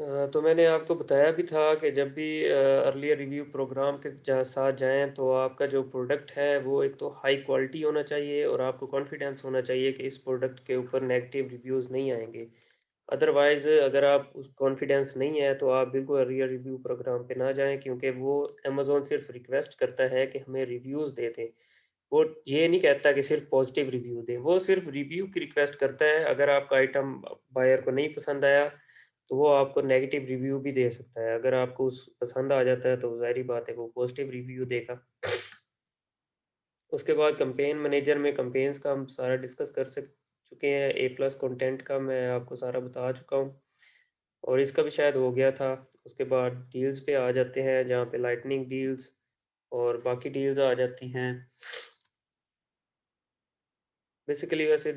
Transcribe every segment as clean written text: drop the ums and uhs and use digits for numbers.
तो मैंने आपको बताया भी था कि जब भी अर्लियर रिव्यू प्रोग्राम के साथ जाएं तो आपका जो प्रोडक्ट है वो एक तो हाई क्वालिटी होना चाहिए और आपको कॉन्फिडेंस होना चाहिए कि इस प्रोडक्ट के ऊपर नेगेटिव रिव्यूज़ नहीं आएंगे। अदरवाइज़ अगर आप उस कॉन्फिडेंस नहीं है तो आप बिल्कुल अर्लियर रिव्यू प्रोग्राम पे ना जाएं, क्योंकि वो अमेज़ोन सिर्फ रिक्वेस्ट करता है कि हमें रिव्यूज़ दे दें। वो ये नहीं कहता कि सिर्फ पॉजिटिव रिव्यू दे, वो सिर्फ रिव्यू की रिक्वेस्ट करता है। अगर आपका आइटम बायर को नहीं पसंद आया, तो वो आपको नेगेटिव रिव्यू भी दे सकता है। अगर आपको उस पसंद आ जाता है, तो ज़ाहिर-सी बात है वो पॉजिटिव रिव्यू देगा। उसके बाद कैंपेन मैनेजर में कैंपेन्स का हम सारा डिस्कस कर सक चुके हैं। ए प्लस कंटेंट का मैं आपको सारा बता चुका हूँ और इसका भी शायद हो गया था। उसके बाद डील्स पे आ जाते हैं, जहाँ पे लाइटनिंग डील्स और बाकी डील्स आ जाती हैं। बेसिकली वैसे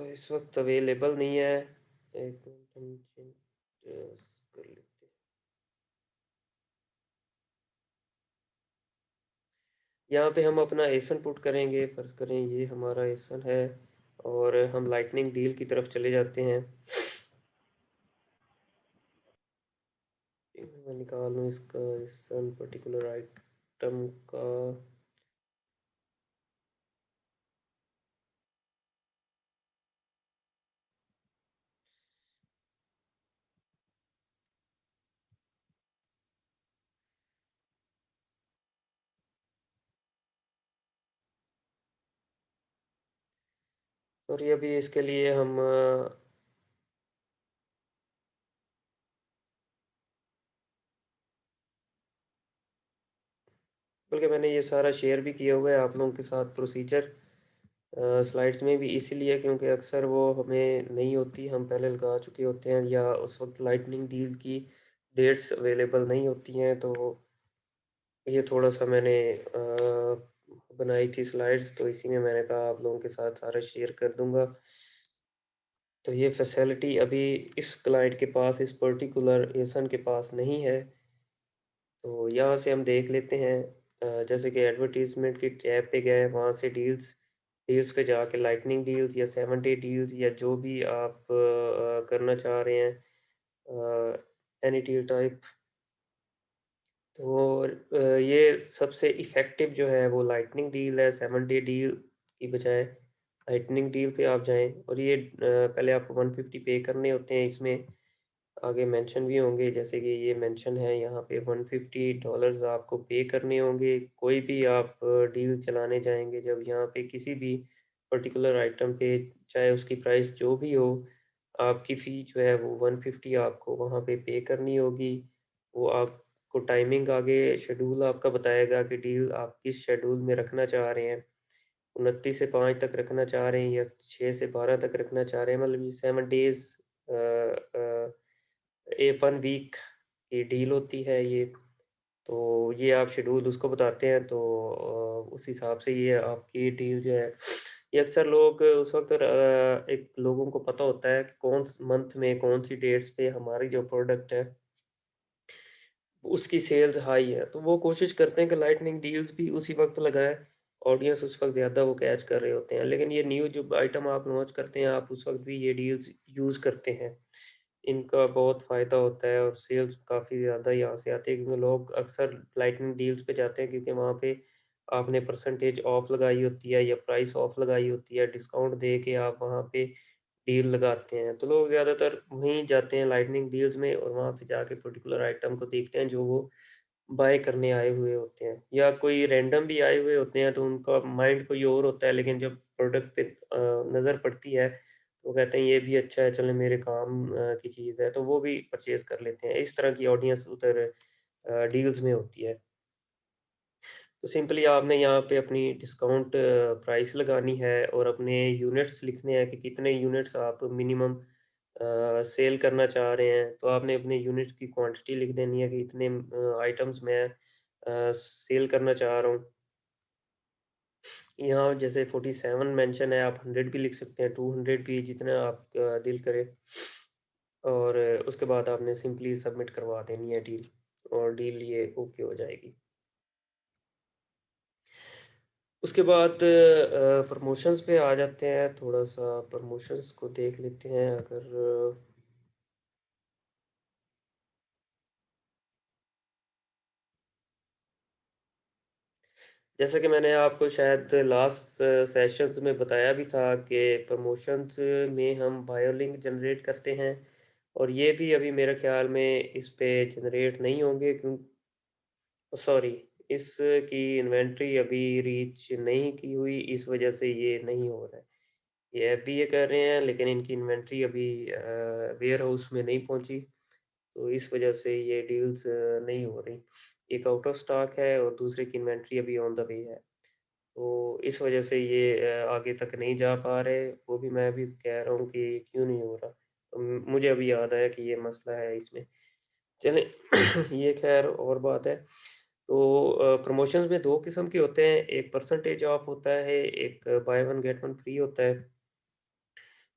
इस वक्त अवेलेबल नहीं है। एक मिनट हम चेंज कर लेते हैं। यहाँ पे हम अपना एसन पुट करेंगे। फ़र्ज़ करें ये हमारा एसन है और हम लाइटनिंग डील की तरफ चले जाते हैं। मैं निकाल लूँ इसका एसन पर्टिकुलर आइटम का। और ये अभी इसके लिए हम बल्कि मैंने ये सारा शेयर भी किया हुआ है आप लोगों के साथ प्रोसीजर स्लाइड्स में भी, इसीलिए क्योंकि अक्सर वो हमें नहीं होती, हम पहले लगा चुके होते हैं या उस वक्त लाइटनिंग डील की डेट्स अवेलेबल नहीं होती हैं। तो ये थोड़ा-सा मैंने बनाई थी स्लाइड्स, तो इसी में मैंने कहा आप लोगों के साथ सारा शेयर कर दूँगा। तो ये फैसिलिटी अभी इस क्लाइंट के पास, इस पर्टिकुलर एसन के पास नहीं है। तो यहाँ से हम देख लेते हैं, जैसे कि एडवर्टाइज़मेंट की टैब पे गए, वहाँ से डील्स डील्स पे जाके लाइटनिंग डील्स या 7 डे डील्स या जो भी आप करना चाह रहे हैं, एनी डील टाइप। तो ये सबसे इफ़ेक्टिव जो है वो लाइटनिंग डील है। 7 डे डील की बजाय लाइटनिंग डील पे आप जाएँ और ये पहले आपको 150 पे करने होते हैं। इसमें आगे मेंशन भी होंगे, जैसे कि ये मेंशन है यहाँ पे $150 आपको पे करने होंगे। कोई भी आप डील चलाने जाएँगे, जब यहाँ पे किसी भी पर्टिकुलर आइटम पे, चाहे उसकी प्राइस जो भी हो, आपकी फ़ी जो है वो 150 आपको वहाँ पे करनी होगी। वो आपको टाइमिंग आगे शेड्यूल आपका बताएगा कि डील आप किस शेड्यूल में रखना चाह रहे हैं। 29 से 5 तक रखना चाह रहे हैं या 6 से 12 तक रखना चाह रहे हैं, मतलब ये 7 डेज़ अ अ, ए 1 वीक की डील होती है ये। तो ये आप शेड्यूल उसको बताते हैं, तो उस हिसाब से ये आपकी डील जो है, ये अक्सर लोग उस वक़्त एक लोगों को पता होता है कि कौन मंथ में कौन-सी डेट्स पे हमारी जो प्रोडक्ट है, उसकी सेल्स हाई है। तो वो कोशिश करते हैं कि लाइटनिंग डील्स भी उसी वक़्त लगाएँ, ऑडियंस उस वक़्त ज़्यादा वो कैच कर रहे होते हैं। लेकिन ये न्यू जो आइटम आप लॉन्च करते हैं, आप उस वक़्त भी ये डील्स यूज़ करते हैं। इनका बहुत फ़ायदा होता है और सेल्स काफ़ी ज़्यादा यहाँ से आती है, क्योंकि लोग अक्सर लाइटनिंग डील्स पे जाते हैं, क्योंकि वहाँ पे आपने परसेंटेज ऑफ लगाई होती है या प्राइस ऑफ लगाई होती है, डिस्काउंट दे के आप वहाँ पे डील लगाते हैं। तो लोग ज़्यादातर वहीं जाते हैं लाइटनिंग डील्स में और वहाँ पे जाके पर्टिकुलर आइटम को देखते हैं जो वो बाय करने आए हुए होते हैं, या कोई रैंडम भी आए हुए होते हैं, तो उनका माइंड कोई और होता है, लेकिन जब प्रोडक्ट पे नज़र पड़ती है, तो वो कहते हैं ये भी अच्छा है, चलो मेरे काम की चीज़ है, तो वो भी परचेज़ कर लेते हैं। इस तरह की ऑडियंस उधर डील्स में होती है। तो सिंपली आपने यहाँ पे अपनी डिस्काउंट प्राइस लगानी है और अपने यूनिट्स लिखने हैं कि कितने यूनिट्स आप मिनिमम सेल करना चाह रहे हैं। तो आपने अपने यूनिट की क्वांटिटी लिख देनी है कि इतने आइटम्स मैं सेल करना चाह रहा हूँ। यहाँ जैसे 47 मेंशन है, आप 100 भी लिख सकते हैं, 200 भी, जितना आपका दिल करे। और उसके बाद आपने सिंपली सबमिट करवा देनी है डील, और डील ये ओके हो जाएगी। उसके बाद प्रमोशंस पे आ जाते हैं, थोड़ा-सा प्रमोशंस को देख लेते हैं अगर जैसा कि मैंने आपको शायद लास्ट सेशंस में बताया भी था कि प्रमोशंस में हम बायो लिंक जनरेट करते हैं और ये भी अभी मेरे ख़्याल में इस पे जनरेट नहीं होंगे सॉरी इसकी इन्वेंट्री अभी रीच नहीं की हुई, इस वजह से ये नहीं हो रहा है। ये एफबीए कर रहे हैं लेकिन इनकी इन्वेंट्री अभी वेयर हाउस में नहीं पहुंची, तो इस वजह से ये डील्स नहीं हो रही। एक आउट ऑफ स्टॉक है और दूसरे की इन्वेंट्री अभी ऑन द वे है, तो इस वजह से ये आगे तक नहीं जा पा रहे। वो भी मैं भी कह रहा हूँ कि क्यों नहीं हो रहा, तो मुझे अभी याद आया कि ये मसला है इसमें। चलें ये खैर और बात है। तो प्रमोशंस में दो किस्म के होते हैं, एक परसेंटेज ऑफ होता है, एक by one get one free होता है।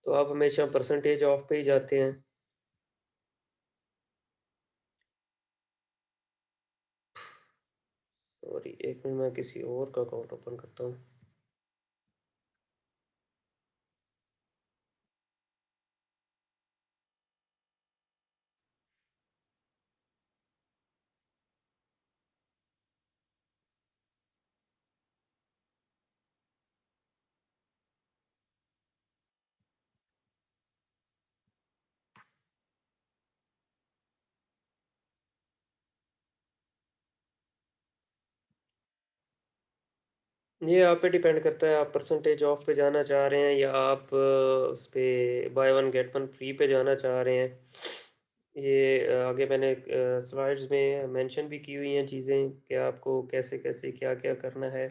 तो आप हमेशा परसेंटेज ऑफ पे ही जाते हैं। सॉरी एक मिनट, मैं किसी और का अकाउंट ओपन करता हूँ। ये आप पे डिपेंड करता है, आप परसेंटेज ऑफ पे जाना चाह रहे हैं या आप उस पे by one get one free पे जाना चाह रहे हैं। ये आगे मैंने स्लाइड्स में मेंशन भी की हुई हैं चीज़ें कि आपको कैसे-कैसे, क्या-क्या करना है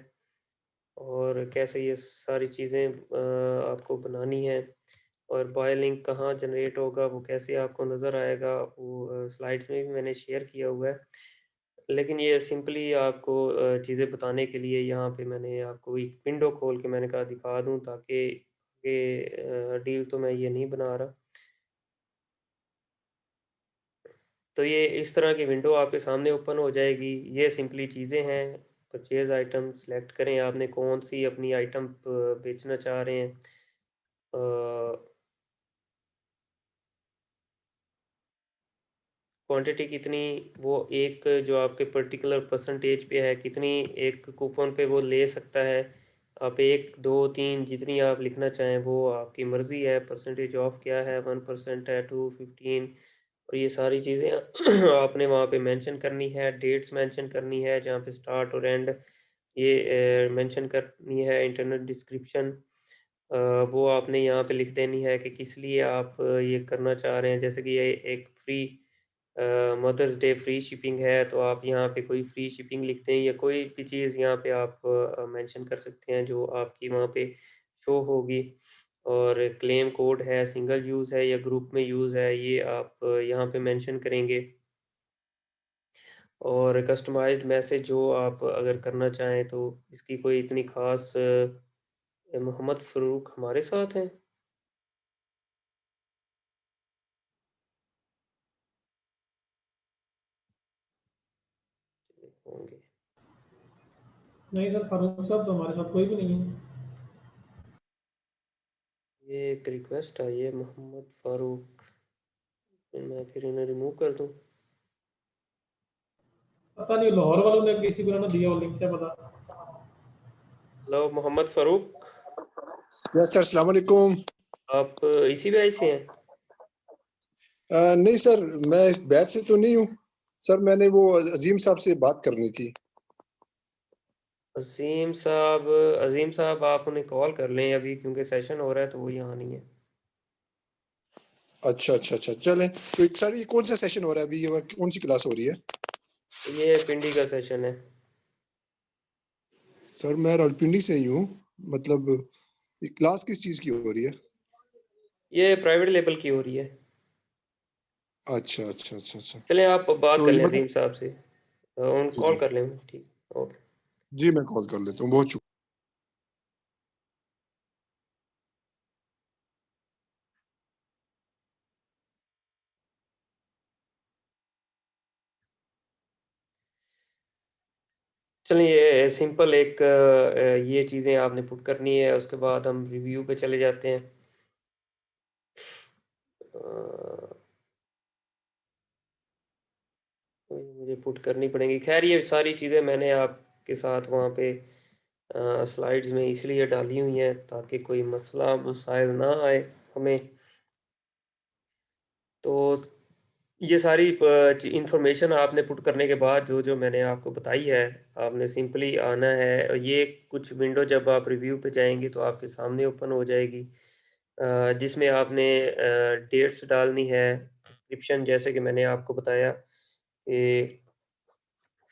और कैसे ये सारी चीज़ें आपको बनानी है और बाय लिंक कहाँ जनरेट होगा, वो कैसे आपको नज़र आएगा, वो स्लाइड्स में भी मैंने शेयर किया हुआ है। लेकिन ये सिंपली आपको चीज़ें बताने के लिए यहाँ पे मैंने आपको एक विंडो खोल के मैंने कहा दिखा दूँ, ताकि डील तो मैं ये नहीं बना रहा। तो ये इस तरह की विंडो आपके सामने ओपन हो जाएगी। ये सिंपली चीज़ें हैं, परचेज़ आइटम सेलेक्ट करें आपने कौन सी अपनी आइटम बेचना चाह रहे हैं। अ, क्वांटिटी कितनी, वो एक जो आपके पर्टिकुलर परसेंटेज पे है कितनी एक कूपन पे वो ले सकता है। आप 1, 2, 3 जितनी आप लिखना चाहें वो आपकी मर्ज़ी है। परसेंटेज ऑफ क्या है, 1% है, 2, 15 और ये सारी चीज़ें आपने वहाँ पे मेंशन करनी है, डेट्स मेंशन करनी है जहाँ पे स्टार्ट और एंड ये मेंशन करनी है। इंटरनल डिस्क्रिप्शन वो आपने यहाँ पे लिख देनी है कि किस लिए आप ये करना चाह रहे हैं। जैसे कि ये एक free Mother's Day free shipping है, तो आप यहाँ पे कोई फ्री शिपिंग लिखते हैं या कोई भी चीज़ यहाँ पे आप मेंशन कर सकते हैं जो आपकी वहाँ पे शो होगी। और क्लेम कोड है, सिंगल यूज़ है या ग्रुप में यूज़ है, ये आप यहाँ पे मेंशन करेंगे। और कस्टमाइज्ड मैसेज जो आप अगर करना चाहें तो इसकी कोई इतनी ख़ास मोहम्मद फ़ारूक हमारे साथ हैं? होंगे। नहीं सर, फारूक साहब तो हमारे साथ कोई भी नहीं है। ये एक रिक्वेस्ट आई है मोहम्मद फ़ारूक, मैं फिर इन्हें रिमूव कर दूँ? पता नहीं लाहौर वालों ने किसी को ना दिया हो लिंक, क्या पता। Hello Mohammad Farooq, yes sir, अस्सलाम वालेकुम। आप इसी बैच से हैं? नहीं सर, मैं इस बैच से तो नहीं हूँ सर। मैंने वो अजीम साहब से बात करनी थी। अज़ीम साहब आप उन्हें कॉल कर लें अभी, क्योंकि सेशन हो रहा है तो वो यहाँ नहीं है। अच्छा अच्छा अच्छा, चलें। तो एक सर, ये कौन सा सेशन हो रहा है अभी, ये कौन सी क्लास हो रही है? ये पिंडी का सेशन है। सर मैं रावलपिंडी से ही हूँ। मतलब ये क्लास किस चीज़ की हो रही है? ये प्राइवेट लेवल की हो रही है। अच्छा अच्छा अच्छा अच्छा। चलें आप बात तो कर ये लें बता। अज़ीम साहब से, उन जी कॉल जी कर लें, ठीक, ओके। जी, मैं कॉल कर लेता हूँ, बहुत शुक्रिया। चलिए सिंपल एक ये चीज़ें आपने पुट करनी है, उसके बाद हम रिव्यू पे चले जाते हैं। मुझे पुट करनी पड़ेंगी। खैर ये सारी चीज़ें मैंने आपके साथ वहाँ पे स्लाइड्स में इसलिए डाली हुई हैं ताकि कोई मसला मसाइल ना आए हमें। तो ये सारी इंफॉर्मेशन आपने पुट करने के बाद जो जो मैंने आपको बताई है, आपने सिंपली आना है। और ये कुछ विंडो जब आप रिव्यू पे जाएंगे तो आपके सामने ओपन हो जाएगी, जिसमें आपने डेट्स डालनी है, डिस्क्रिप्शन जैसे कि मैंने आपको बताया कि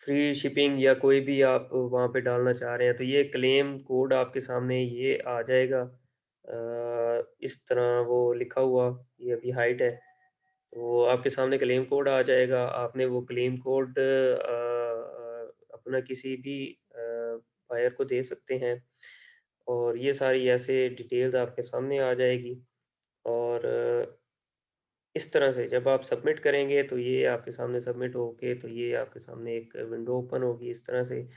फ्री शिपिंग या कोई भी आप वहाँ पे डालना चाह रहे हैं, तो ये क्लेम कोड आपके सामने ये आ जाएगा। इस तरह वो लिखा हुआ, ये अभी हाइट है, तो आपके सामने क्लेम कोड आ जाएगा। आपने वो क्लेम कोड अपना किसी भी बायर को दे सकते हैं, और ये सारी ऐसे डिटेल्स आपके सामने आ जाएगी। और इस तरह से जब आप सबमिट करेंगे तो ये आपके सामने सबमिट होके तो ये आपके सामने एक विंडो ओपन होगी इस तरह से।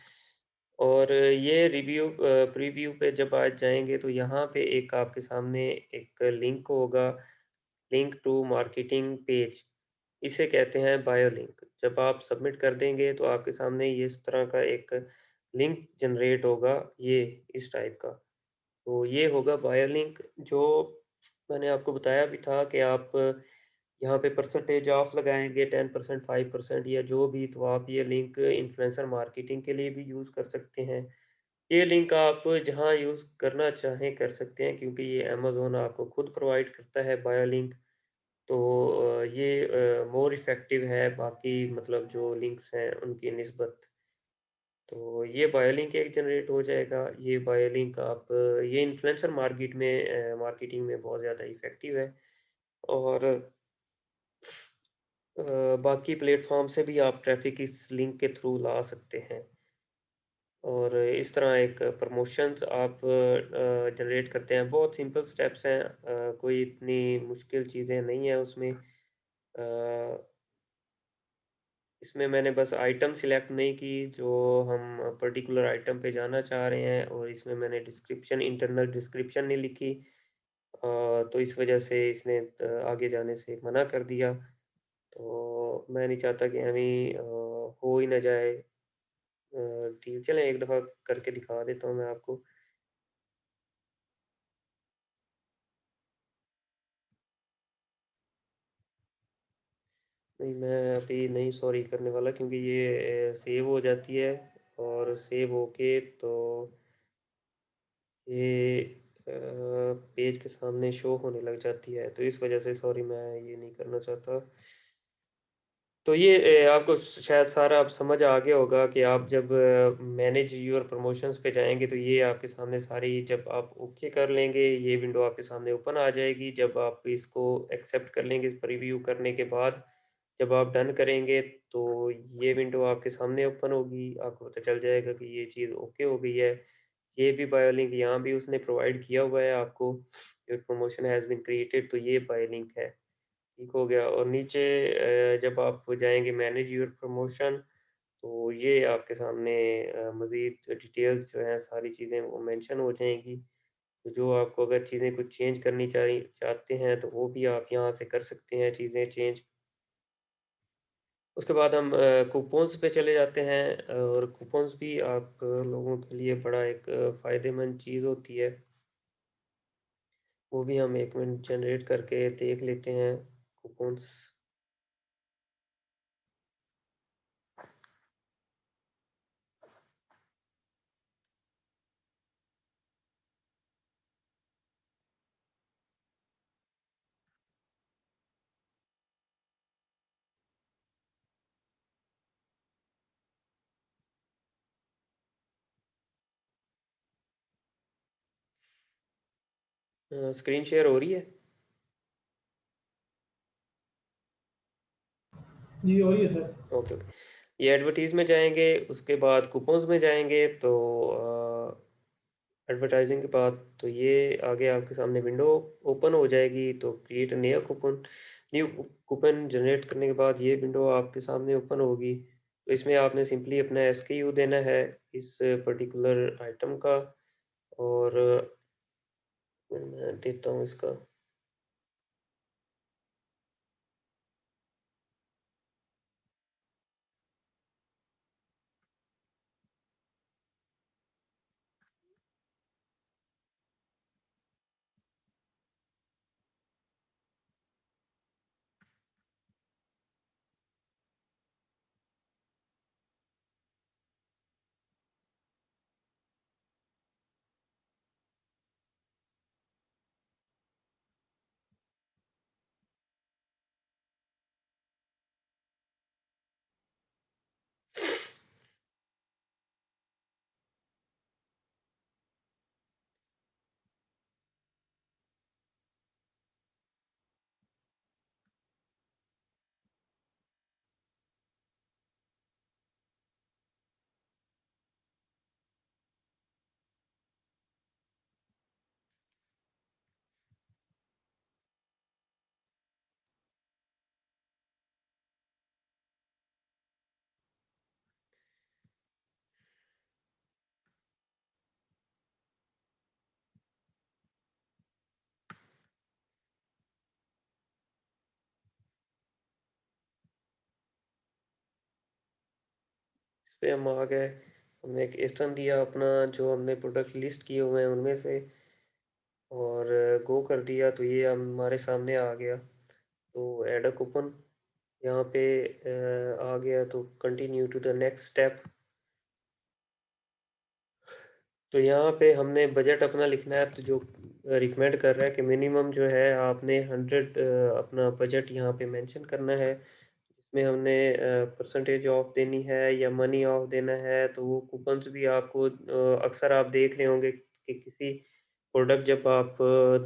और ये रिव्यू प्रीव्यू पे जब आज जाएंगे तो यहाँ पे एक आपके सामने एक लिंक होगा, लिंक टू मार्केटिंग पेज, इसे कहते हैं बायो लिंक। जब आप सबमिट कर देंगे तो आपके सामने ये इस तरह का एक लिंक जनरेट होगा, ये इस टाइप का। तो ये होगा बायो लिंक, जो मैंने आपको बताया भी था कि आप यहाँ पे परसेंटेज ऑफ लगाएंगे 10%, 5% या जो भी, तो आप ये लिंक इन्फ्लुएंसर मार्केटिंग के लिए भी यूज़ कर सकते हैं। ये लिंक आप जहाँ यूज़ करना चाहें कर सकते हैं, क्योंकि ये अमेज़न आपको खुद प्रोवाइड करता है बायो लिंक। तो ये मोर इफ़ेक्टिव है बाकी मतलब जो लिंक्स हैं उनकी निस्बत। तो ये बायो लिंक एक जनरेट हो जाएगा। ये बायो लिंक आप ये इन्फ्लुएंसर मार्केटिंग में बहुत ज़्यादा इफ़ेक्टिव है। और बाकी प्लेटफॉर्म से भी आप ट्रैफिक इस लिंक के थ्रू ला सकते हैं। और इस तरह एक प्रमोशंस आप जनरेट करते हैं। बहुत सिंपल स्टेप्स हैं, कोई इतनी मुश्किल चीज़ें नहीं है उसमें। इसमें मैंने बस आइटम सिलेक्ट नहीं की जो हम पर्टिकुलर आइटम पे जाना चाह रहे हैं, और इसमें मैंने डिस्क्रिप्शन, इंटरनल डिस्क्रिप्शन नहीं लिखी। तो इस वजह से इसने आगे जाने से मना कर दिया। तो मैं नहीं चाहता कि हमें हो ही ना जाए डील। चलें एक दफ़ा करके दिखा देता हूँ मैं आपको। नहीं, मैं अभी नहीं सॉरी करने वाला, क्योंकि ये सेव हो जाती है, और सेव होके तो ये पेज के सामने शो होने लग जाती है, तो इस वजह से सॉरी मैं ये नहीं करना चाहता। तो ये आपको शायद सारा अब समझ आ गया होगा कि आप जब मैनेज योर प्रमोशंस पे जाएंगे तो ये आपके सामने सारी, जब आप ओके कर लेंगे ये विंडो आपके सामने ओपन आ जाएगी। जब आप इसको एक्सेप्ट कर लेंगे प्रीव्यू करने के बाद, जब आप डन करेंगे तो ये विंडो आपके सामने ओपन होगी। आपको पता चल जाएगा कि ये चीज़ ओके हो गई है। ये भी बायो लिंक यहाँ भी उसने प्रोवाइड किया हुआ है आपको, your promotion has been created, तो ये बायो लिंक है। ठीक हो गया। और नीचे जब आप जाएँगे मैनेज योर प्रमोशन, तो ये आपके सामने मज़ीद डिटेल्स जो हैं सारी चीज़ें वो मेंशन हो जाएँगी। तो जो आपको अगर चीज़ें कुछ चेंज करनी चाहते हैं तो वो भी आप यहाँ से कर सकते हैं चीज़ें चेंज। उसके बाद हम कूपन्स पे चले जाते हैं, और कूपन्स भी आप लोगों के लिए बड़ा एक फ़ायदेमंद चीज़ होती है। वो भी हम 1 मिनट जनरेट करके देख लेते हैं कूपन्स। स्क्रीन शेयर हो रही है? जी वही है सर। Okay, okay. ये एडवर्टीज़ में जाएँगे, उसके बाद कूपन्स में जाएँगे, तो एडवर्टाइज़िंग के बाद तो ये आगे आपके सामने विंडो ओपन हो जाएगी। तो क्रिएट नया कूपन, न्यू कूपन जनरेट करने के बाद ये विंडो आपके सामने ओपन होगी। तो इसमें आपने सिंपली अपना एसकेयू देना है इस पर्टिकुलर आइटम का, और मैं देता हूँ इसका। इस पे हम आ गए, हमने एक स्टन दिया अपना जो हमने प्रोडक्ट लिस्ट किए हुए हैं उनमें से, और गो कर दिया तो ये हमारे सामने आ गया। तो ऐड अ कूपन यहाँ पे आ गया, तो continue to the next step. तो यहाँ पे हमने बजट अपना लिखना है, तो जो रिकमेंड कर रहा है कि मिनिमम जो है आपने 100 अपना बजट यहाँ पे मेंशन करना है। इसमें हमने परसेंटेज ऑफ देनी है या मनी ऑफ देना है, तो वो कूपन्स भी आपको अक्सर आप देख रहे होंगे कि किसी प्रोडक्ट जब आप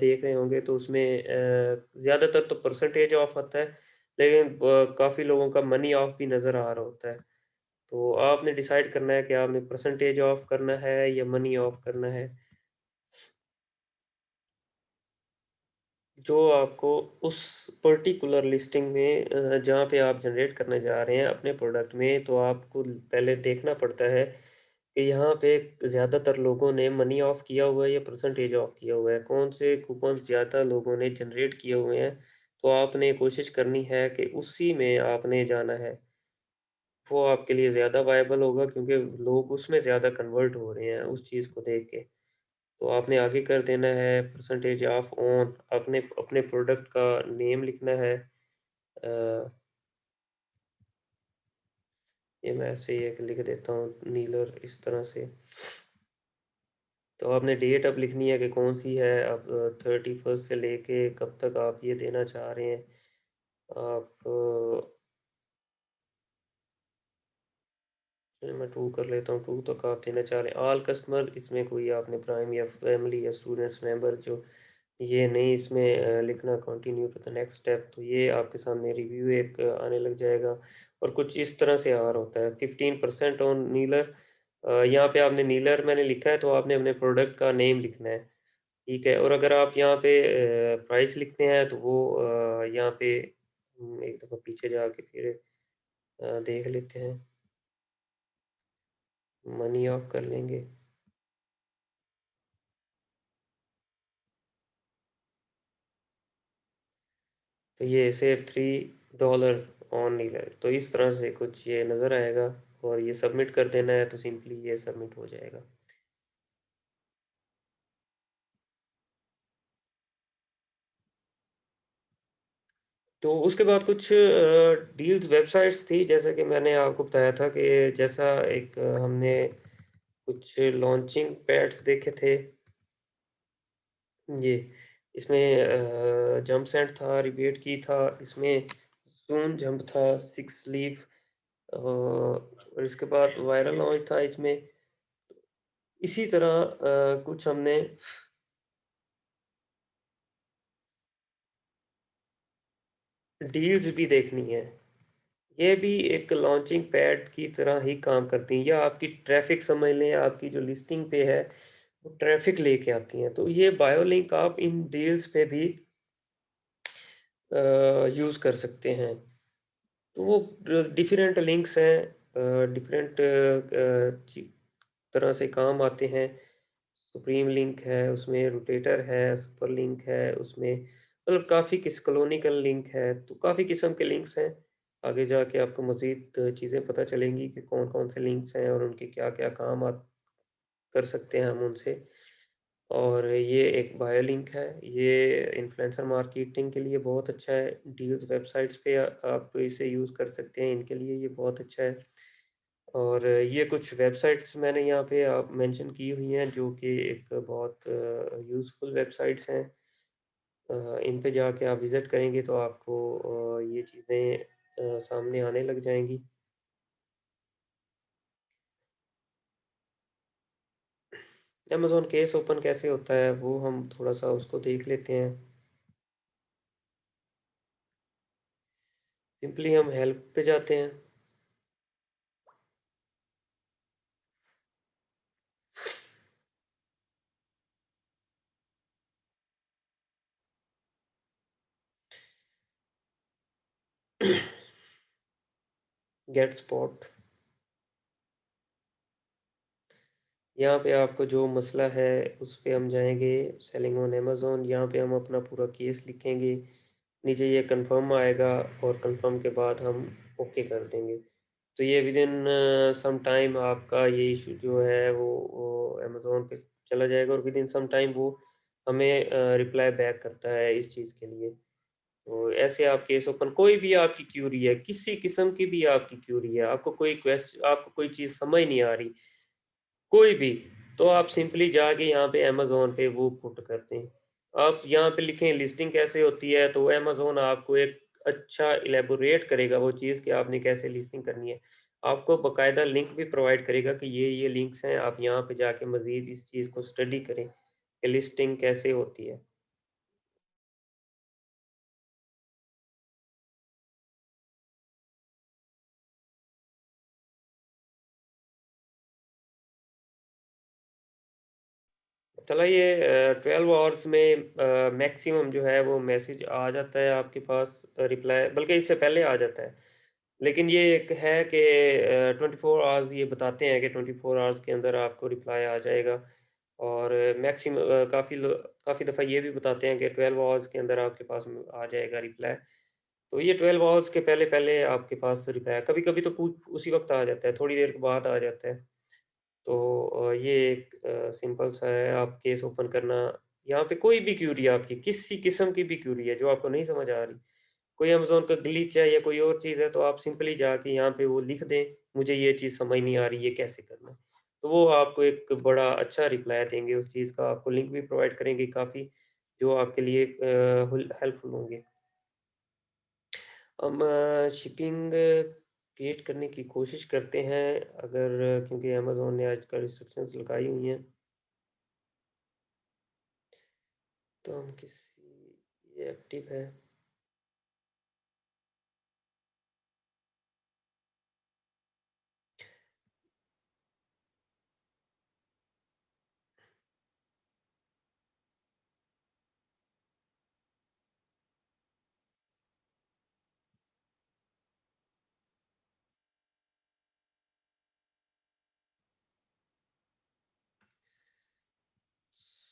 देख रहे होंगे तो उसमें ज़्यादातर तो परसेंटेज ऑफ आता है, लेकिन काफ़ी लोगों का मनी ऑफ भी नज़र आ रहा होता है। तो आपने डिसाइड करना है कि आपने परसेंटेज ऑफ करना है या मनी ऑफ करना है। जो आपको उस पर्टिकुलर लिस्टिंग में जहाँ पे आप जनरेट करने जा रहे हैं अपने प्रोडक्ट में, तो आपको पहले देखना पड़ता है कि यहाँ पे ज़्यादातर लोगों ने मनी ऑफ किया हुआ है या परसेंटेज ऑफ किया हुआ है, कौन से कूपन ज़्यादा लोगों ने जनरेट किए हुए हैं। तो आपने कोशिश करनी है कि उसी में आपने जाना है, वो आपके लिए ज़्यादा वायबल होगा, क्योंकि लोग उसमें ज़्यादा कन्वर्ट हो रहे हैं उस चीज़ को देख के। तो आपने आगे कर देना है परसेंटेज ऑफ ऑन, अपने अपने प्रोडक्ट का नेम लिखना है। ये मैं ऐसे ही एक लिख देता हूँ नीलर, इस तरह से। तो आपने डेट अब लिखनी है कि कौन सी है, अब 31 से लेके कब तक आप ये देना चाह रहे हैं। आप चलिए मैं 2 कर लेता हूँ, 2 तक आप देना चाह रहे हैं ऑल कस्टमर। इसमें कोई आपने प्राइम या फैमिली या स्टूडेंट्स मेंबर जो ये नहीं, इसमें लिखना continue to the next step. तो ये आपके सामने रिव्यू एक आने लग जाएगा, और कुछ इस तरह से आ रहा होता है 15% ऑन नीलर। यहाँ पे आपने नीलर मैंने लिखा है, तो आपने अपने प्रोडक्ट का नेम लिखना है, ठीक है। और अगर आप यहाँ पे प्राइस लिखते हैं तो वो यहाँ पे एक दफ़ा पीछे जाके फिर देख लेते हैं, मनी ऑफ कर लेंगे। तो ये सेव $3 ऑन नीलर, तो इस तरह से कुछ ये नज़र आएगा, और ये सबमिट कर देना है, तो सिंपली ये सबमिट हो जाएगा। तो उसके बाद कुछ डील्स वेबसाइट्स थी, जैसा कि मैंने आपको बताया था कि जैसा एक हमने कुछ लॉन्चिंग पैड्स देखे थे। ये इसमें जंप सेट था, रिबेट की था, इसमें सून जंप था, 6 लीफ, और इसके बाद वायरल लॉन्च था इसमें। इसी तरह कुछ हमने डील्स भी देखनी है। ये भी एक लॉन्चिंग पैड की तरह ही काम करती हैं, या आपकी ट्रैफ़िक समझ लें, या आपकी जो लिस्टिंग पे है, वो ट्रैफ़िक लेके आती हैं। तो ये बायो लिंक आप इन डील्स पे भी यूज़ कर सकते हैं। तो वो डिफरेंट लिंक्स हैं, डिफरेंट तरह से काम आते हैं। सुप्रीम लिंक है, उसमें रोटेटर है, सुपर लिंक है, उसमें मतलब काफ़ी किस कॉलोनिकल लिंक है, तो काफ़ी किस्म के लिंक्स हैं। आगे जाके आपको मज़ीद चीज़ें पता चलेंगी कि कौन-कौन से लिंक्स हैं और उनके क्या-क्या काम आप कर सकते हैं हम उनसे। और ये एक बायो लिंक है, ये इन्फ्लुएंसर मार्केटिंग के लिए बहुत अच्छा है। डील्स वेबसाइट्स पे आप इसे यूज़ कर सकते हैं, इनके लिए ये बहुत अच्छा है। और ये कुछ वेबसाइट्स मैंने यहाँ पे मेंशन की हुई हैं जो कि एक बहुत यूज़फुल वेबसाइट्स हैं। इन पे जाके आप विज़िट करेंगे तो आपको ये चीज़ें सामने आने लग जाएँगी। अमेज़न केस ओपन कैसे होता है वो हम थोड़ा-सा उसको देख लेते हैं। सिंपली हम हेल्प पे जाते हैं। गेट स्पॉट, यहाँ पे आपको जो मसला है उस पे हम जाएँगे, सेलिंग ऑन अमेज़न, यहाँ पे हम अपना पूरा केस लिखेंगे। नीचे ये कन्फर्म आएगा और कन्फर्म के बाद हम ओके कर देंगे। तो ये विदिन सम टाइम आपका ये इशू जो है वो अमेज़न पे चला जाएगा और विदिन सम टाइम वो हमें रिप्लाई बैक करता है इस चीज़ के लिए। तो ऐसे आप केस ओपन कोई भी आपकी क्यूरी है, किसी किस्म की भी आपकी क्यूरी है, आपको कोई चीज़ समझ नहीं आ रही, कोई भी, तो आप सिंपली जाके यहाँ पे अमेज़न पे वो पुट कर दें। आप यहाँ पे लिखें लिस्टिंग कैसे होती है, तो अमेज़न आपको एक अच्छा इलैबोरेट करेगा वो चीज़ कि आपने कैसे लिस्टिंग करनी है। आपको बाकायदा लिंक भी प्रोवाइड करेगा कि ये लिंक्स हैं, आप यहाँ पे जाके मज़ीद इस चीज़ को स्टडी करें कि लिस्टिंग कैसे होती है। चला ये 12 आवर्स में मैक्सिमम जो है वो मैसेज आ जाता है आपके पास रिप्लाई, बल्कि इससे पहले आ जाता है। लेकिन ये एक है कि 24 आवर्स ये बताते हैं कि 24 आवर्स के अंदर आपको रिप्लाई आ जाएगा। और काफ़ी दफ़ा ये भी बताते हैं कि 12 आवर्स के अंदर आपके पास आ जाएगा रिप्लाई। तो ये 12 आवर्स के पहले-पहले आपके पास रिप्लाई कभी-कभी तो कु उसी वक़्त आ जाता है, थोड़ी देर के बाद आ जाता है। तो ये एक सिंपल सा है, आप केस ओपन करना, यहाँ पे कोई भी क्यूरी है आपकी, किसी किस्म की भी क्यूरी है जो आपको नहीं समझ आ रही, कोई अमेज़न का ग्लिच है या कोई और चीज़ है, तो आप सिंपली जाके यहाँ पे वो लिख दें, मुझे ये चीज़ समझ नहीं आ रही, ये कैसे करना है। तो वो आपको एक बड़ा अच्छा रिप्लाई देंगे उस चीज़ का, आपको लिंक भी प्रोवाइड करेंगे काफ़ी, जो आपके लिए हुल हेल्पफुल होंगे। हम शिपिंग क्रिएट करने की कोशिश करते हैं, अगर क्योंकि अमेज़न ने आजकल रिस्ट्रिक्शंस लगाई हुई हैं, तो हम किसी ये एक्टिव है।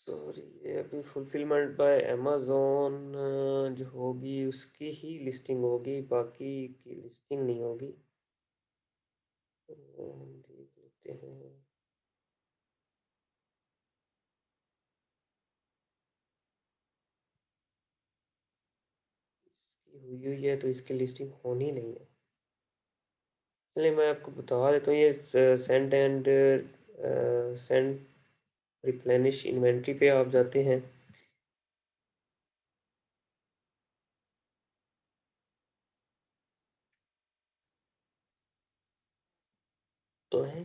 सॉरी, ये अभी फुलफिलमेंट बाय अमेज़न जो होगी उसकी ही लिस्टिंग होगी, बाकी की लिस्टिंग नहीं होगी। देख लेते हैं। इसकी हुई है तो इसकी लिस्टिंग होनी नहीं है। चलिए मैं आपको बता देता हूँ, ये सेंड रिप्लेनिश इन्वेंटरी पे आप जाते हैं। तो है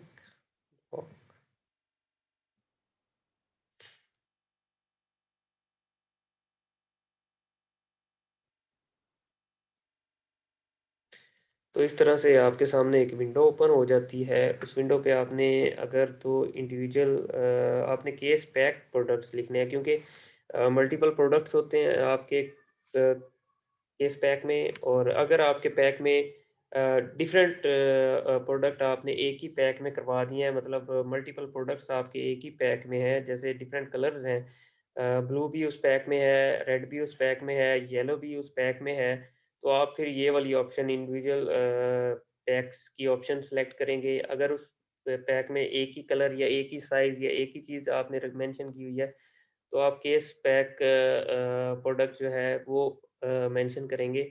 तो इस तरह से आपके सामने एक विंडो ओपन हो जाती है। उस विंडो पे आपने अगर तो इंडिविजुअल आपने केस पैक प्रोडक्ट्स लिखने हैं, क्योंकि मल्टीपल प्रोडक्ट्स होते हैं आपके केस पैक में, और अगर आपके पैक में डिफरेंट प्रोडक्ट आपने एक ही पैक में करवा दिए हैं, मतलब मल्टीपल प्रोडक्ट्स आपके एक ही पैक में हैं, जैसे डिफरेंट कलर्स हैं, ब्लू भी उस पैक में है, रेड भी उस पैक में है, येलो भी उस पैक में है, तो आप फिर ये वाली ऑप्शन इंडिविजुअल पैक्स की ऑप्शन सेलेक्ट करेंगे। अगर उस पैक में एक ही कलर या एक ही साइज़ या एक ही चीज़ आपने मेंशन की हुई है, तो आप केस पैक प्रोडक्ट जो है वो मेंशन करेंगे।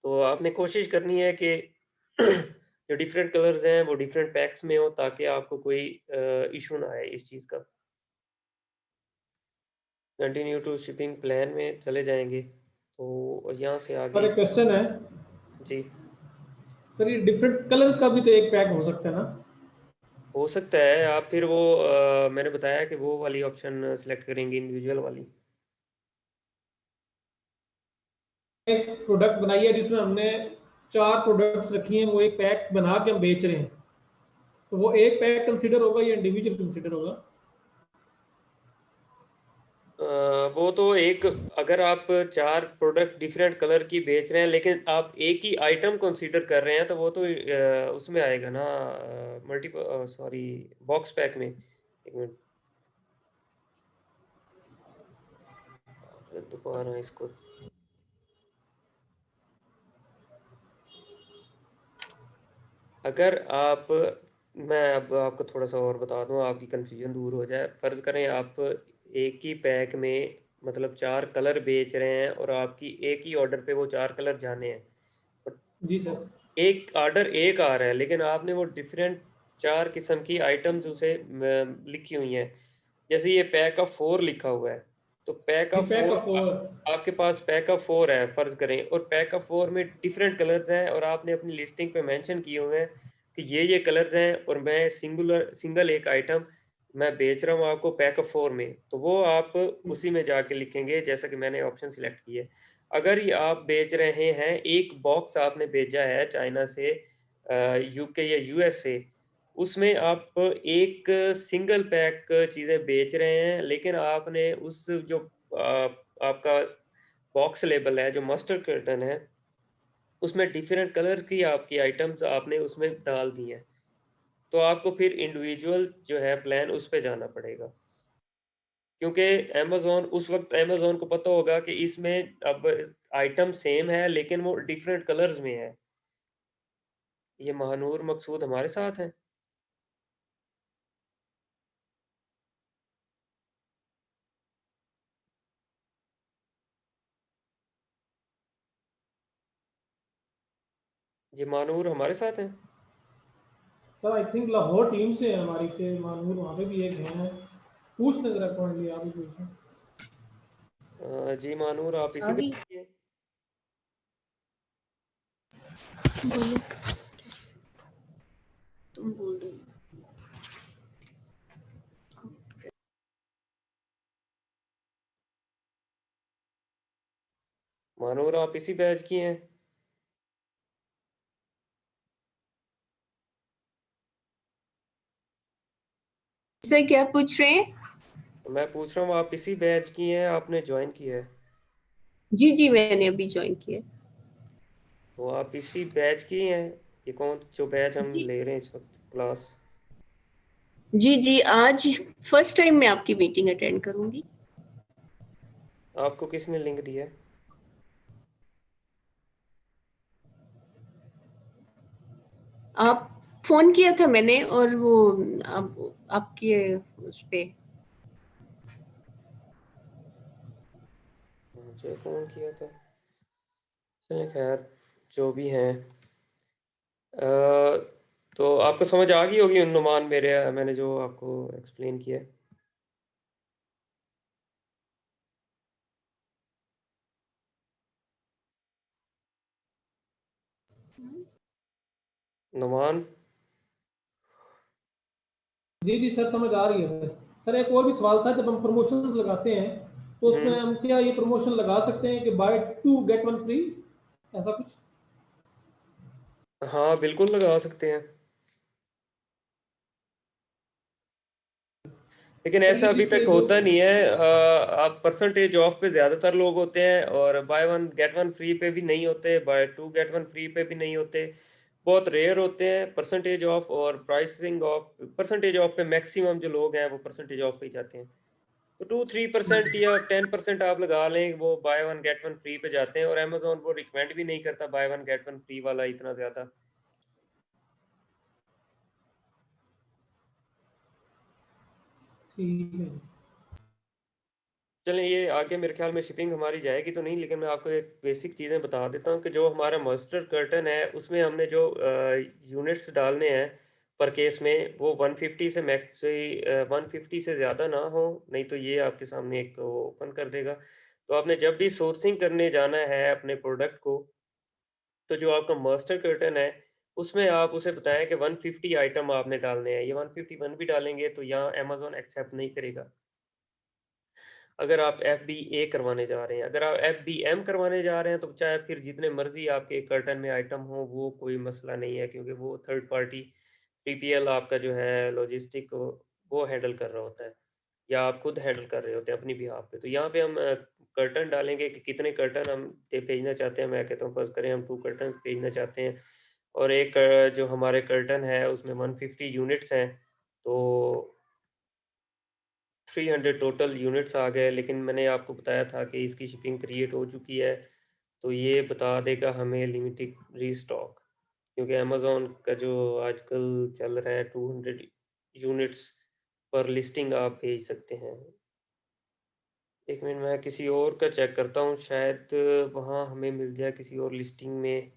तो आपने कोशिश करनी है कि जो डिफरेंट कलर्स हैं वो डिफरेंट पैक्स में हो, ताकि आपको कोई इशू ना आए इस चीज़ का। कंटिन्यू टू शिपिंग प्लान में चले जाएंगे, तो यहाँ से आगे सर एक क्वेश्चन है जी, सर, ये डिफरेंट कलर्स का भी तो एक पैक हो सकता है ना? हो सकता है। आप फिर वो मैंने बताया कि वो वाली ऑप्शन सेलेक्ट करेंगे, इंडिविजुअल वाली। एक प्रोडक्ट बनाई है जिसमें हमने 4 प्रोडक्ट्स रखी हैं, वो एक पैक बना के हम बेच रहे हैं, तो वो एक पैक कंसीडर होगा या इंडिविजुअल कंसीडर होगा? वो तो एक, अगर आप 4 प्रोडक्ट डिफरेंट कलर की बेच रहे हैं लेकिन आप एक ही आइटम कंसीडर कर रहे हैं, तो वो तो उसमें आएगा ना, मल्टीपल, सॉरी, बॉक्स पैक में। एक मिनट, दोबारा इसको, अगर आप, मैं अब आपको थोड़ा सा और बता दूं, आपकी कन्फ्यूजन दूर हो जाए। फ़र्ज़ करें आप एक ही पैक में मतलब 4 कलर बेच रहे हैं और आपकी एक ही ऑर्डर पे वो 4 कलर जाने हैं, जी सर। एक ऑर्डर एक आ रहा है, लेकिन आपने वो डिफरेंट 4 किस्म की आइटम्स उसे लिखी हुई हैं। जैसे ये पैक ऑफ 4 लिखा हुआ है, तो पैक ये ऑफ पैक 4 ऑफ 4। आपके पास पैक ऑफ 4 है फ़र्ज़ करें, और पैक ऑफ 4 में डिफरेंट कलर्स हैं और आपने अपनी लिस्टिंग पे मेंशन किए हुए हैं कि ये कलर्स हैं, और मैं सिंगल एक आइटम मैं बेच रहा हूँ आपको पैक ऑफ 4 में, तो वो आप उसी में जाके लिखेंगे जैसा कि मैंने ऑप्शन सिलेक्ट किए। अगर ये आप बेच रहे हैं, एक बॉक्स आपने भेजा है चाइना से, यूके या यूएस से, उसमें आप एक सिंगल पैक चीज़ें बेच रहे हैं, लेकिन आपने उस जो आपका बॉक्स लेबल है, जो मस्टर्ड कर्टन है, उसमें डिफरेंट कलर की आपकी आइटम्स आपने उसमें डाल दी हैं। तो आपको फिर इंडिविजुअल जो है प्लान उस पे जाना पड़ेगा। क्योंकि अमेज़न, उस वक़्त अमेज़न को पता होगा कि इसमें अब आइटम सेम है लेकिन वो डिफरेंट कलर्स में है। ये महानूर मकसूद हमारे साथ हैं। ये महानूर हमारे साथ हैं। Sir I think Lahore team से है हमारी, से मानूर वहाँ पे भी एक है, पूछ ले जरा पॉइंटली, आप ही पूछें। जी महानूर, आप इसी आ पे गई। हैं? बोलो, तुम बोल रही हो। महानूर, आप इसी बैच की हैं? सर क्या पूछ रहे हैं? मैं पूछ रहा हूँ आप इसी बैच की हैं, आपने ज्वाइन किया है? जी जी, मैंने अभी ज्वाइन किया। तो आप इसी बैच की हैं? ये कौन जो बैच हम जी ले रहे हैं इस वक्त क्लास? जी जी, आज फर्स्ट टाइम मैं आपकी मीटिंग अटेंड करूंगी। आपको किसने लिंक दिया है? आप फोन किया था मैंने, और वो आपके उस पे। मुझे फ़ोन किया था। चलिए खैर, जो भी हैं, तो आपको समझ आ गई होगी नुमान मेरे, मैंने जो आपको एक्सप्लेन किया है। नुमान, जी जी सर, समझ आ रही है सर। सर एक और भी सवाल था, जब हम प्रमोशंस लगाते हैं तो उसमें हम क्या ये प्रमोशन लगा सकते हैं कि बाय 2 गेट 1 फ्री, ऐसा कुछ? हाँ बिल्कुल लगा सकते हैं, लेकिन सर ऐसा ये अभी तक जिससे जो, होता नहीं है। आप परसेंटेज ऑफ पे ज़्यादातर लोग होते हैं, और बाय 1 गेट 1 फ्री पे भी नहीं होते, बाय 2 गेट 1 फ्री पे भी नहीं होते। बहुत रेयर होते हैं। परसेंटेज ऑफ और प्राइसिंग ऑफ, परसेंटेज ऑफ पे मैक्सिमम जो लोग हैं वो परसेंटेज ऑफ पे ही जाते हैं। तो 2-3% या 10% आप लगा लें, वो by one get one free पे जाते हैं, और अमेज़न वो रिकमेंड भी नहीं करता by one get one free वाला इतना ज़्यादा। ठीक है जी। चलें, ये आगे मेरे ख्याल में शिपिंग हमारी जाएगी तो नहीं, लेकिन मैं आपको एक बेसिक चीज़ें बता देता हूँ कि जो हमारा मस्टर्ड कर्टन है उसमें हमने जो यूनिट्स डालने हैं पर केस में, वो 150 से मैक्स 150 से ज़्यादा ना हो, नहीं तो ये आपके सामने एक ओपन कर देगा। तो आपने जब भी सोर्सिंग करने जाना है अपने प्रोडक्ट को, तो जो आपका मास्टर कर्टन है उसमें आप उसे बताएं कि 150 आइटम आपने डालने हैं। ये 151 भी डालेंगे तो यहाँ अमेज़न एक्सेप्ट नहीं करेगा। अगर आप एफबीए करवाने जा रहे हैं, अगर आप एफबीएम करवाने जा रहे हैं, तो चाहे फिर जितने मर्ज़ी आपके कर्टन में आइटम हो, वो कोई मसला नहीं है, क्योंकि वो थर्ड पार्टी 3PL आपका जो है लॉजिस्टिक वो हैंडल कर रहा होता है, या आप खुद हैंडल कर रहे होते हैं अपनी बिहाफ़ पे। तो यहाँ पे हम कर्टन डालेंगे कि कितने कर्टन हम भेजना चाहते हैं। मैं कहता हूँ फ़र्ज़ करें हम 2 कर्टन भेजना चाहते हैं, और एक जो हमारे कर्टन है उसमें 150 यूनिट्स हैं, तो 300 टोटल यूनिट्स आ गए। लेकिन मैंने आपको बताया था कि इसकी शिपिंग क्रिएट हो चुकी है, तो ये बता देगा हमें लिमिटेड रीस्टॉक, क्योंकि अमेज़न का जो आजकल चल रहा है 200 यूनिट्स पर लिस्टिंग आप भेज सकते हैं। एक मिनट, मैं किसी और का चेक करता हूँ, शायद वहाँ हमें मिल जाए किसी और लिस्टिंग में।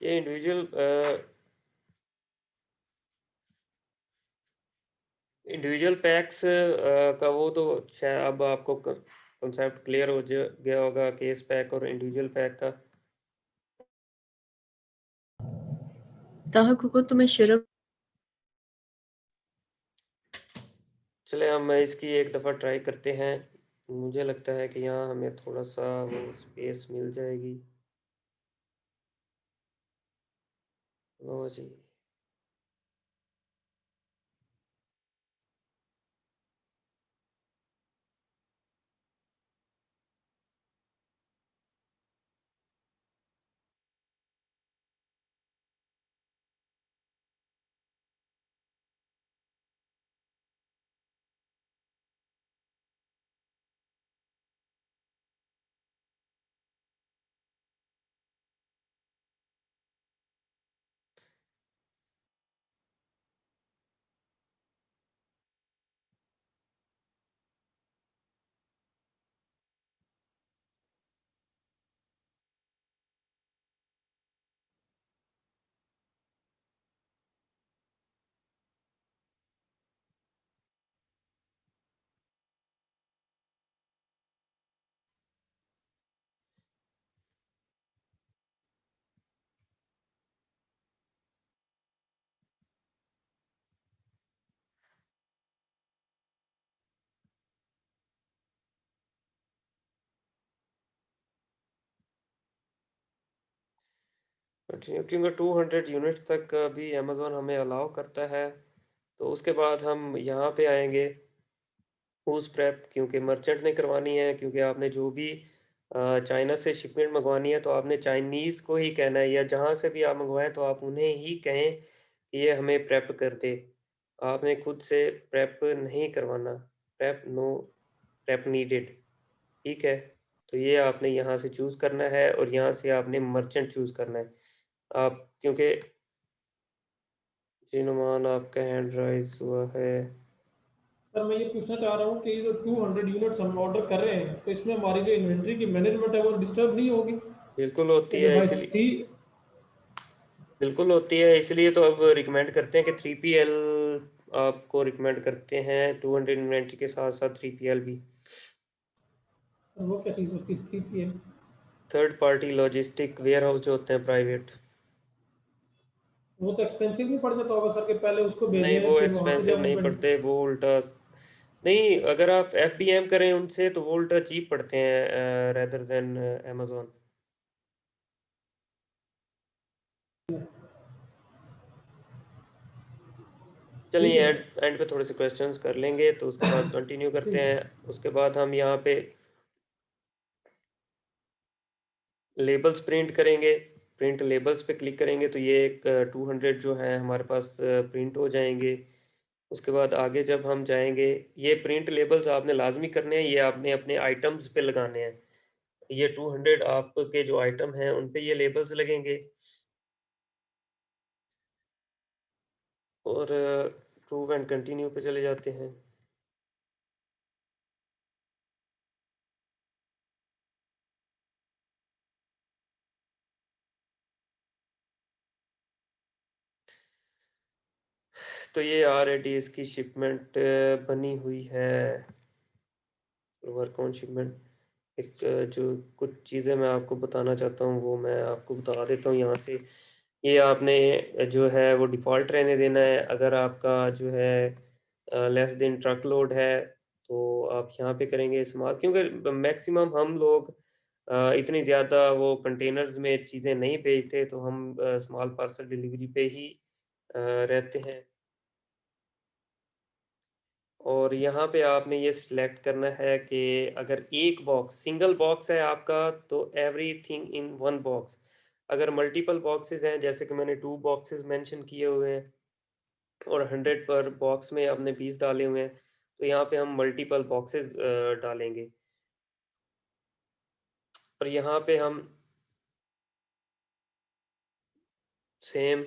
ये इंडिविजुअल पैक्स का वो तो शायद अब आपको कंसेप्ट क्लियर हो गया होगा, केस पैक और इंडिविजुअल पैक का। तहक़्क़ुक़ तुम्हें शर्फ चले, हम इसकी एक दफ़ा ट्राई करते हैं। मुझे लगता है कि यहाँ हमें थोड़ा सा वो स्पेस मिल जाएगी। लो जी। क्योंकि 200 यूनिट्स तक अभी अमेज़न हमें अलाउ करता है, तो उसके बाद हम यहाँ पे आएंगे उस प्रेप, क्योंकि मर्चेंट ने करवानी है, क्योंकि आपने जो भी चाइना से शिपमेंट मंगवानी है तो आपने चाइनीज़ को ही कहना है, या जहाँ से भी आप मंगवाएं तो आप उन्हें ही कहें कि ये हमें प्रेप कर दे। आपने खुद से प्रेप नहीं करवाना। Prep no, prep needed. ठीक है, तो ये आपने यहाँ से चूज़ करना है, और यहाँ से आपने मर्चेंट चूज़ करना है। आप क्योंकि जी नुमान आपका हैंड राइज हुआ है। सर मैं ये पूछना चाह रहा हूँ कि ये जो 200 यूनिट्स हम ऑर्डर कर रहे हैं तो इसमें हमारी जो इन्वेंट्री की मैनेजमेंट है वो डिस्टर्ब नहीं होगी? बिल्कुल होती यानी है, बाय इसलिए सी। बिल्कुल होती है, इसलिए तो अब रिकमेंड करते हैं कि 3PL आपको रिकमेंड करते हैं 200 इन्वेंट्री के साथ साथ 3PL भी। वो क्या चीज़ होती है 3PL? Third party logistic warehouse जो होते हैं प्राइवेट। वो तो एक्सपेंसिव नहीं पड़ जाता होगा सर कि पहले उसको नहीं, भेजें वो फिर वहाँ से एक्सपेंसिव जब नहीं पड़ते, वो उल्टा नहीं, अगर आप FBM करें उनसे तो वो उल्टा चीप पड़ते हैं रेदर देन अमेजोन। ठीक चलिए है एंड एंड पे थोड़े से क्वेश्चंस कर लेंगे तो उसके बाद कंटिन्यू करते ठीक है। हैं। उसके बाद हम यहाँ पे लेबल्स प्रिंट करेंगे। प्रिंट लेबल्स पे क्लिक करेंगे तो ये एक 200 जो है हमारे पास प्रिंट हो जाएंगे। उसके बाद आगे जब हम जाएंगे, ये प्रिंट लेबल्स आपने लाजमी करने हैं, ये आपने अपने आइटम्स पे लगाने हैं। ये 200 आपके जो आइटम हैं उन पे ये लेबल्स लगेंगे। और प्रूव एंड कंटिन्यू पे चले जाते हैं। तो ये ऑलरेडी इसकी शिपमेंट बनी हुई है। Work on shipment. एक जो कुछ चीज़ें मैं आपको बताना चाहता हूँ वो मैं आपको बता देता हूँ यहाँ से। ये आपने जो है वो डिफ़ॉल्ट रहने देना है। अगर आपका जो है लेस देन ट्रक लोड है तो आप यहाँ पे करेंगे इस्तेमाल, क्योंकि मैक्सिमम हम लोग इतनी ज़्यादा वो कंटेनर्स में चीज़ें नहीं भेजते, तो हम स्मॉल पार्सल डिलीवरी पे ही रहते हैं। और यहाँ पे आपने ये सिलेक्ट करना है कि अगर एक बॉक्स सिंगल बॉक्स है आपका तो एवरीथिंग इन वन बॉक्स। अगर मल्टीपल बॉक्सेस हैं, जैसे कि मैंने 2 बॉक्सेस मेंशन किए हुए हैं और 100 पर बॉक्स में आपने 20 डाले हुए हैं, तो यहाँ पे हम मल्टीपल बॉक्सेस डालेंगे। और यहाँ पे हम सेम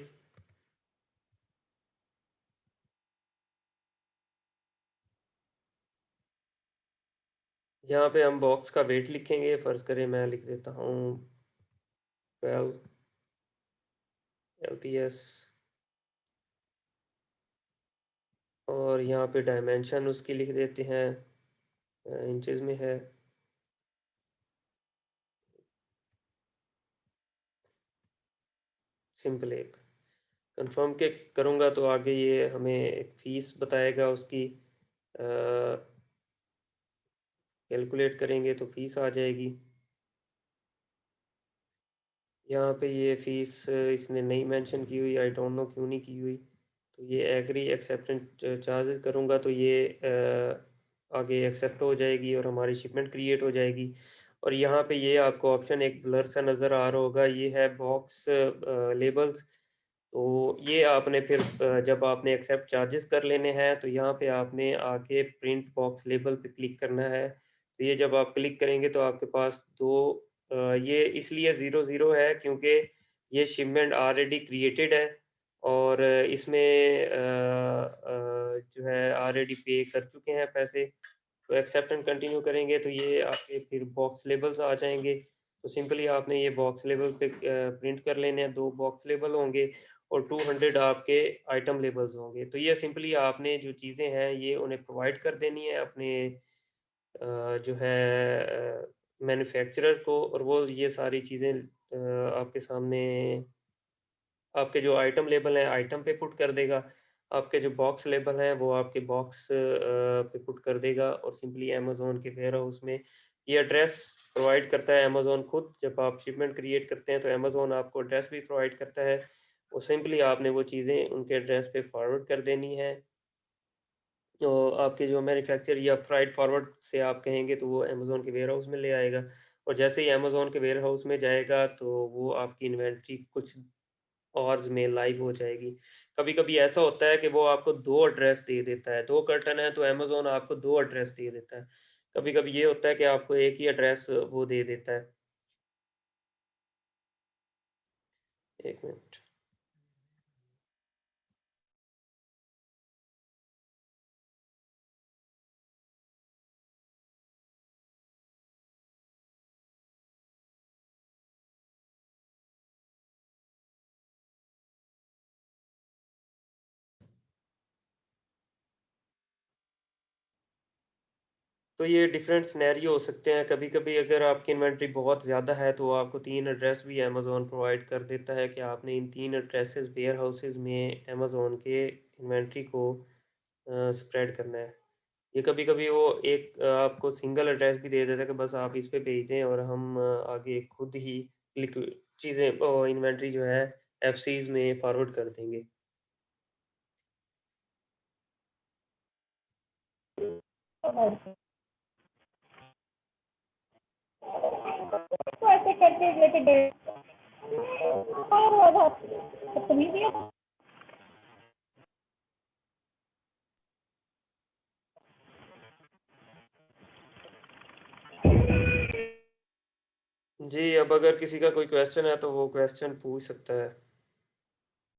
यहाँ पे हम बॉक्स का वेट लिखेंगे। फ़र्ज़ करें मैं लिख देता हूँ 12 LPS। और यहाँ पे डायमेंशन उसकी लिख देते हैं, इंचेस में है। सिंपल एक कंफर्म के करूँगा तो आगे ये हमें एक फ़ीस बताएगा उसकी। कैलकुलेट करेंगे तो फ़ीस आ जाएगी। यहाँ पे ये फ़ीस इसने नहीं मेंशन की हुई, आई डोंट नो क्यों नहीं की हुई। तो ये एग्री एक्सेप्टेंस चार्जेस करूँगा तो ये आगे एक्सेप्ट हो जाएगी और हमारी शिपमेंट क्रिएट हो जाएगी। और यहाँ पे ये आपको ऑप्शन एक ब्लर सा नज़र आ रहा होगा, ये है बॉक्स लेबल्स। तो ये आपने फिर जब आपने एक्सेप्ट चार्जेस कर लेने हैं तो यहाँ पे आपने आके प्रिंट बॉक्स लेबल पे क्लिक करना है। तो ये जब आप क्लिक करेंगे तो आपके पास दो ये इसलिए 00 है क्योंकि ये शिपमेंट ऑलरेडी क्रिएटेड है और इसमें जो है ऑलरेडी पे कर चुके हैं पैसे। तो एक्सेप्ट एंड कंटिन्यू करेंगे तो ये आपके फिर बॉक्स लेबल्स आ जाएंगे। तो सिंपली आपने ये बॉक्स लेबल पे प्रिंट कर लेने हैं। 2 बॉक्स लेबल होंगे और 200 आपके आइटम लेबल्स होंगे। तो ये सिंपली आपने जो चीज़ें हैं ये उन्हें प्रोवाइड कर देनी है अपने जो है मैन्युफैक्चरर को, और वो ये सारी चीज़ें आपके सामने आपके जो आइटम लेबल हैं आइटम पे पुट कर देगा। आपके जो बॉक्स लेबल हैं वो आपके बॉक्स पे पुट कर देगा। और सिंपली अमेज़न के वेयर हाउस में ये एड्रेस प्रोवाइड करता है अमेज़न खुद। जब आप शिपमेंट क्रिएट करते हैं तो अमेज़न आपको एड्रेस भी प्रोवाइड करता है। वो सिंपली आपने वो चीज़ें उनके एड्रेस पे फॉरवर्ड कर देनी है। तो आपके जो मैन्युफैक्चर या फ्राइट फॉरवर्ड से आप कहेंगे तो वो अमेज़न के वेयर हाउस में ले आएगा। और जैसे ही अमेज़न के वेयर हाउस में जाएगा तो वो आपकी इन्वेंट्री कुछ आवर्स में लाइव हो जाएगी। कभी-कभी ऐसा होता है कि वो आपको 2 एड्रेस दे देता है, 2 कर्टन है तो अमेज़न आपको 2 एड्रेस दे देता है। कभी-कभी ये होता है कि आपको एक ही एड्रेस वो दे देता है। 1 मिनट। तो ये डिफरेंट सिनेरियो हो सकते हैं। कभी-कभी अगर आपकी इन्वेंटरी बहुत ज़्यादा है तो आपको 3 एड्रेस भी अमेज़न प्रोवाइड कर देता है कि आपने इन 3 एड्रेसेस वेयर हाउसेज़ में अमेज़न के इन्वेंटरी को स्प्रेड करना है। ये कभी-कभी वो एक आपको सिंगल एड्रेस भी दे देता है कि बस आप इस पे भेज दें और हम आगे खुद ही लिक्विड चीज़ें इन्वेंटरी जो है एफसीज़ में फॉरवर्ड कर देंगे। तो ऐसे करके रिलेटेड और हुआ था बदतमीजी है। जी, अब अगर किसी का कोई क्वेश्चन है तो वो क्वेश्चन पूछ सकता है।